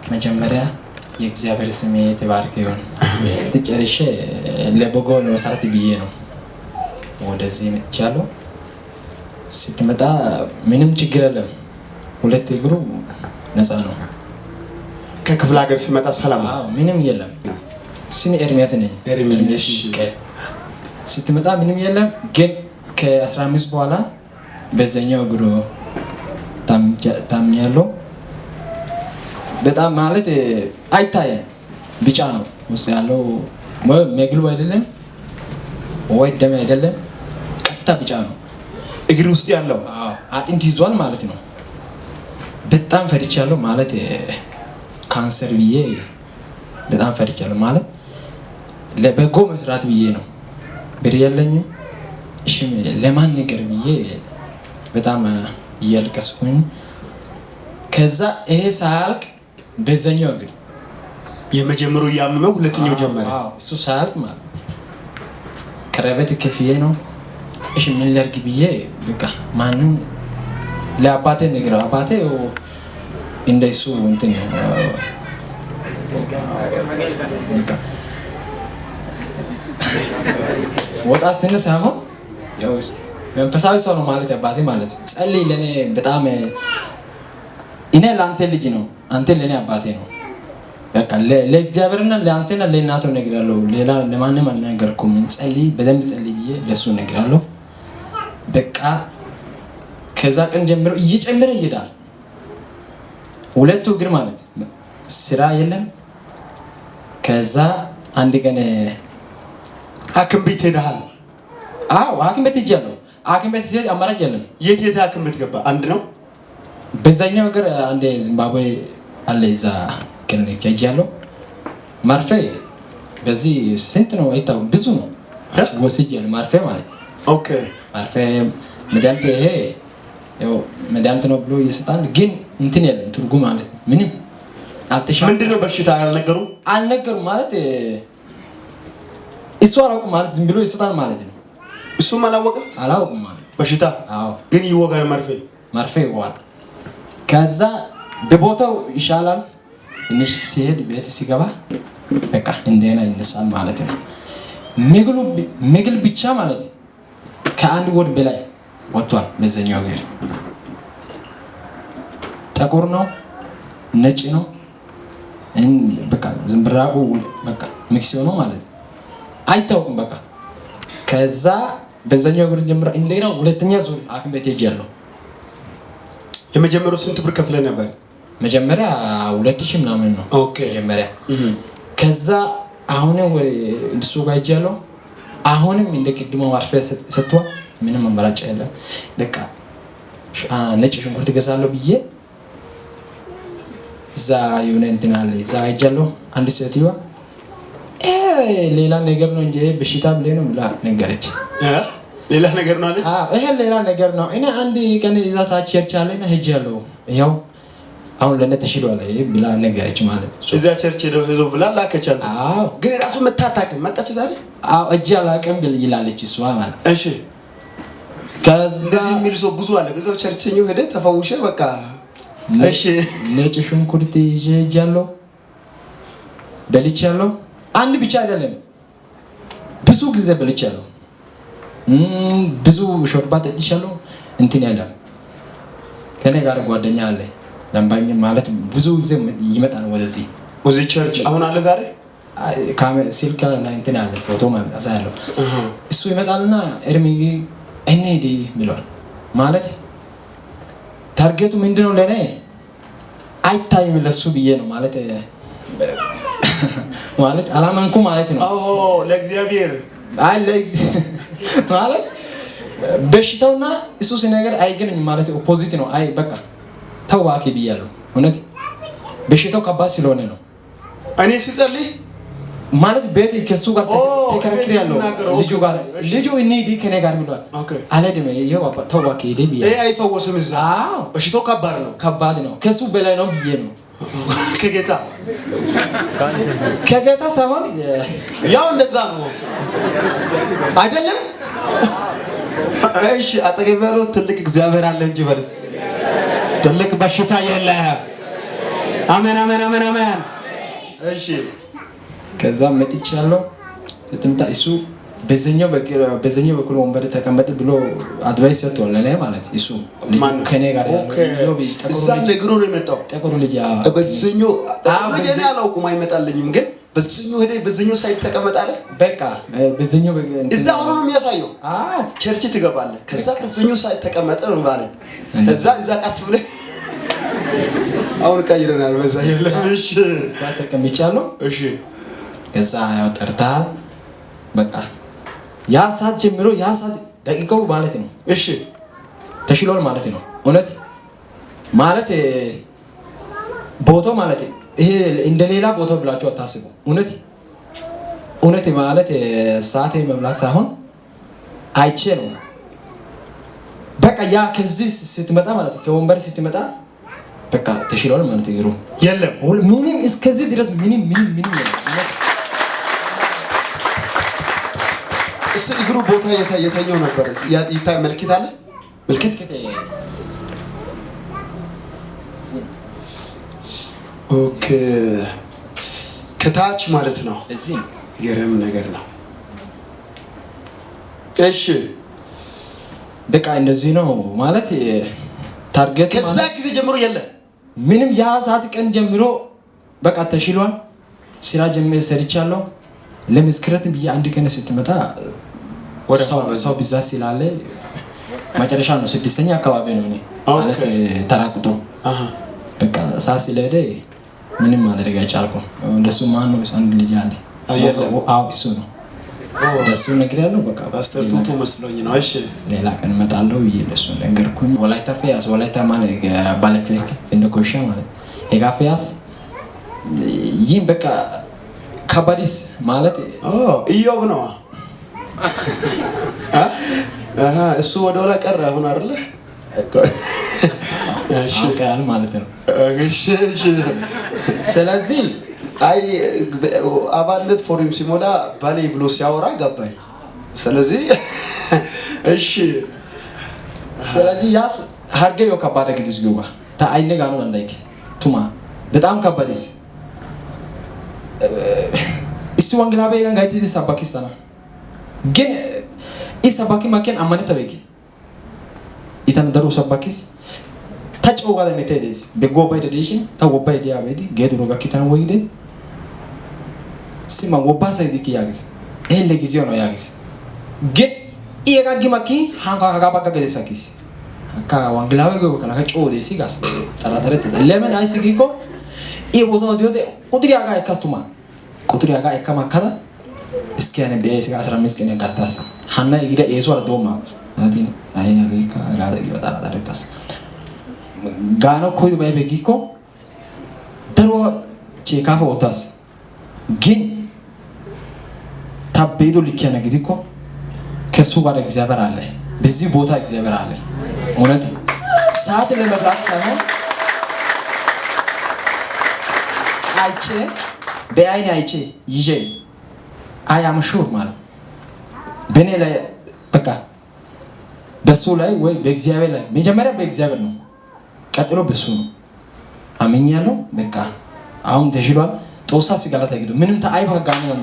መጀመሪያ የእግዚአብሔር ስም የተባረከ ይሁን። ተጨርሼ ለበጎ መሰረት ብዬ ነው ወደዚህ መጥቻለሁ። ስትመጣ ምንም ችግር የለም። ሁለት እግሩ ነፃ ነው። ከክፍለ ሀገር ሲመጣ ሰላም ነው? አዎ ምንም የለም። ስሜ ኤርሚያስ ነኝ። ኤርሚያስ ስትመጣ ምንም የለም። ግን ከ15 በኋላ በዛኛው እግሩ ታምኛለሁ። በጣም ማለት አይታየም፣ ቢጫ ነው ውስጥ ያለው መግሉ አይደለም ወይ ደም አይደለም፣ ቀጥታ ቢጫ ነው እግር ውስጥ ያለው። አዎ አጥንት ይዟል ማለት ነው። በጣም ፈርቻለሁ ማለት ካንሰር ብዬ በጣም ፈርቻለሁ ማለት ለበጎ መስራት ብዬ ነው። ብር የለኝም። እሺ ለማን ነገር ብዬ በጣም እያለቀስኩኝ ከዛ ይሄ ሳያልቅ በዛኛው እግር የመጀመሪያው ያመመው ሁለተኛው ጀመረ። አዎ እሱ ሳያልቅ ማለት ቀረበት ከፍዬ ነው። እሺ ምን ላድርግ ብዬ በቃ ማንም ለአባቴ ነግረው አባቴ እንደሱ እንትን በቃ ወጣት ትንሽ ሳይሆን ያው መንፈሳዊ ሰው ነው ማለት አባቴ ማለት ጸልይ ለኔ በጣም እኔ ለአንተ ልጅ ነው አንተ ለኔ አባቴ ነው። በቃ ለእግዚአብሔርና ለአንተና ለእናቱ ነግራለሁ። ሌላ ለማንም አልነገርኩም። ጸልይ በደንብ ጸልይ ብዬ ለሱ ነግራለሁ። በቃ ከዛ ቀን ጀምሮ እየጨመረ ይሄዳል። ሁለቱ እግር ማለት ስራ የለም። ከዛ አንድ ቀን ሐኪም ቤት ሄደሃል? አዎ ሐኪም ቤት ሄጃለሁ። ሐኪም ቤት ሲሄድ አማራጭ የለም። የት ሐኪም ቤት ገባ? አንድ ነው። በዛኛው እግር አንድ ዚምባብዌ አለ እዛ ክሊኒክ ሄጃለሁ። ማርፌ በዚህ ስንት ነው አይታወቅም፣ ብዙ ነው ወስጃለሁ ማርፌ ማለት። ኦኬ ማርፌ መድኃኒት ይሄ ያው መድኃኒት ነው ብሎ ይሰጣል፣ ግን እንትን የለም ትርጉም ማለት ምንም አልተሻለም። ምንድነው በሽታ አልነገሩም ማለት እሱ አላውቅም ማለት ዝም ብሎ ይሰጣል ማለት ነው። እሱም አላውቅም ማለት በሽታ። አዎ ግን ይወጋል፣ ማርፌ ይወጋል። ከዛ በቦታው ይሻላል። ትንሽ ሲሄድ ቤት ሲገባ በቃ እንደና ይነሳል ማለት ነው። ምግል ብቻ ማለት ከአንድ ወር በላይ ወጥቷል። በዛኛው እግር ጥቁር ነው ነጭ ነው በቃ ዝምብራቁ በቃ ሚክስ ነው ማለት አይታወቅም በቃ። ከዛ በዛኛው እግር ጀምሮ እንደና ሁለተኛ ዙር ሐኪም ቤት ሄጃለሁ። የመጀመሪያው ስንት ብር ከፍለ ነበር? መጀመሪያ 2000 ምናምን ነው። ኦኬ መጀመሪያ ከዛ አሁንም እሱ ጋር ሄጃለሁ። አሁንም እንደ ቅድሞ ማርፌ ሰጥቷል። ምንም አማራጭ የለም። በቃ ነጭ ሽንኩርት ገዛለሁ ብዬ እዛ የሆነ እንትን አለ እዛ ሄጃለሁ። አንድ ሴትዮዋ ሌላ ነገር ነው እንጂ በሽታ ብለህ ነው ብላ ነገረች። ሌላ ነገር ነው አለች። ይሄ ሌላ ነገር ነው። እኔ አንድ ቀን እዛ ታች ቸርች አለና ሄጃለሁ። ያው አሁን ለኔ ተሽሏል ብላ ነገረች ማለት ነው። እዛ ቸርች ሄዶ ብላ ላከቻት። አዎ ግን ራሱ መታታቀም መጣች ዛሬ። አዎ እጅ አላቀም ይላለች እሷ ማለት። እሺ ከዛ የሚል ሰው ብዙ አለ። ከዛ ቸርች ሰኞ ሄደ ተፈውሼ በቃ። እሺ ነጭ ሽንኩርት ይዤ ሄጃለሁ፣ በልቻለሁ። አንድ ብቻ አይደለም ብዙ ጊዜ በልቻለሁ። ብዙ ሾርባ ጠጥቻለሁ። እንትን ያለው ከኔ ጋር ጓደኛ አለ ለምባኝ ማለት ብዙ ጊዜ ይመጣል ወደዚህ ቸርች። አሁን አለ ዛሬ ስልክ ላይ እንትን አለ ፎቶ ማለት አሳያለሁ። እሱ ይመጣልና እርሚ እንሂድ ብሏል ማለት ታርጌቱ ምንድነው ለኔ አይታይም ለሱ ብዬ ነው ማለት አላመንኩ ማለት ነው። ለእግዚአብሔር ማለት በሽታውና እሱ ሲነገር አይገናኝም ማለት ኦፖዚት ነው። አይ በቃ ተዋኪ ብያለሁ። እውነት በሽታው ከባድ ስለሆነ ነው። እኔ ሲጸልይ ማለት ቤት ከሱ ጋር ተከራክሬያለሁ። ልጁ እንሂድ ከኔ ጋር ብሏል። አልሄድም ይኸው ተዋኪ ሄደ ብያለሁ። አይፈወስም እዛ። በሽታው ከባድ ነው ከሱ በላይ ነው ብዬ ነው። ከጌታ ሳይሆን ያው እንደዛ ነው አይደለም። እሺ አጠገብ ያለው ትልቅ እግዚአብሔር አለ እንጂ በልስ ትልቅ በሽታ የለም። አሜን አሜን አሜን አሜን። እሺ ከዛ መጥቻለሁ። ስትምጣ እሱ በዘኛው በኩል ወንበር ተቀመጥ ብሎ አድቫይስ ሰጥቷል ለኔ ማለት እሱ ከኔ ጋር ያለው እዛ ለግሩ ነው የመጣው ጠቁሩ ልጅ በዘኛው ለኔ አላውቅም አይመጣልኝም ግን በዘኛው ሄደ በዘኛው ሳይት ተቀመጣለ በቃ በዘኛው እዛ ሆኖ ነው የሚያሳየው ቸርች ትገባለህ ከዛ በዘኛው ሳይት ተቀመጠ ነው ማለት እዛ ቀስ ብለህ አሁን ቀይረናል በዛ የለም እሺ እዛ ተቀምጫለሁ እሺ ከዛ ያው ጠርታል በቃ ያ ሰዓት ጀምሮ ያ ሰዓት ደቂቃው ማለት ነው እሺ ተሽሏል ማለት ነው እውነት ማለት ቦታው ማለት ይሄ እንደሌላ ቦታው ብላችሁ አታስቡ እውነት ማለት ሰዓት መብላት ሳይሆን አይቼ ነው በቃ ያ ከዚህ ስትመጣ ማለት ከወንበር ስትመጣ በቃ ተሽሏል ማለት ይግሩ የለም ምንም እስከዚህ ድረስ ምንም እሱ ይግሩ ቦታ የተኛው ነበር ይታይ መልክት አለ መልክት ኦኬ ከታች ማለት ነው እዚህ የረም ነገር ነው እሺ በቃ እንደዚህ ነው ማለት ታርጌት ማለት ከዛ ጊዜ ጀምሮ የለም ምንም ያ ሰዓት ቀን ጀምሮ በቃ ተሽሏል ስራ ጀምሬ ሰርቻለሁ ለምስክረት ብዬ አንድ ቀን ስትመጣ ወደ ሰው ቢዛስ ስላለ መጨረሻ ነው ስድስተኛ አካባቢ ነው እኔ ማለት ተራቁቶ በቃ ሰዓት ስለሄደ ምንም ማድረግ አይቻልኩም እንደሱ ማን ነው አንድ ልጅ አለ አዎ እሱ ነው እሱ ነገር ያለው በቃ አስተርቶቶ መስሎኝ ነው እሺ ሌላ ቀን እመጣለሁ ብዬ ለሱ ነገርኩኝ ወላይታ ፊያስ ወላይታ ማለት ባለፈክ እንደኮሻ ማለት የጋፊያስ ይህም በቃ ከባዲስ ማለት ኢዮብ ነው እሱ ወደ ኋላ ቀረ አሁን አይደለ እሺ ቃል ማለት ነው እሺ ስለዚህ አይ አባልነት ፎርም ሲሞላ ባሌ ብሎ ሲያወራ ገባኝ ስለዚህ እሺ ያስ ሀርገው ከባድ ግድስ ገባ ታይነ ጋር ነው እንዳይክ ቱማ በጣም ከባድስ እሱ ወንጌላዊ ጋር ጋይት ተሰባኪሰና ግን ኢሰባኪ ማከን አማነ ተበቂ ኢተንደሩ ሰባኪስ ታጨው ጋር መተደስ በጎባይ ደዲሽን ታወባይ ዲያቤዲ ገድሮ ጋር kitan ወይደ ሲማ ወባሰ ዲክ ያግስ ይሄ ለጊዜው ነው ያግስ ግን ኢያጋጊ ማኪ ሃንካ ጋባጋ ገደሳኪስ አካ ወንጌላዊ ጋር ከና ከጨው ደሲ ጋስ ተራተረ ለምን አይስጊኮ ኢቦቶ ዲዮደ ቁጥሪያ ጋር ካስተማ ቁጥሪያ ጋር ከማከራ እስኪ ያነ ቢያይስ ጋር 15 ቀን ያቃታስ ሐና ይግዳ የሶር ዶማ አቲን አይ አገይካ ጋር ይወጣ ታረታስ ጋኖ ኮይ ባይበጊኮ ደሮ ቼካፎ ወታስ ግን ታቤዶ ልኪያነ ግዲኮ ከሱ ጋር እግዚአብሔር አለ በዚህ ቦታ እግዚአብሔር አለ እውነት ሰዓት ለመብላት ሳይሆን አይቼ በአይኔ አይቼ ይዤ አይ አም ሹር ማለት በኔ ላይ በቃ በሱ ላይ ወይ በእግዚአብሔር ላይ መጀመሪያ በእግዚአብሔር ነው ቀጥሎ በሱ ነው አመኛለሁ በቃ አሁን ተሽሏል ጦሳ ሲጋላ ታይገዱ ምንም ታይባ ጋር ነው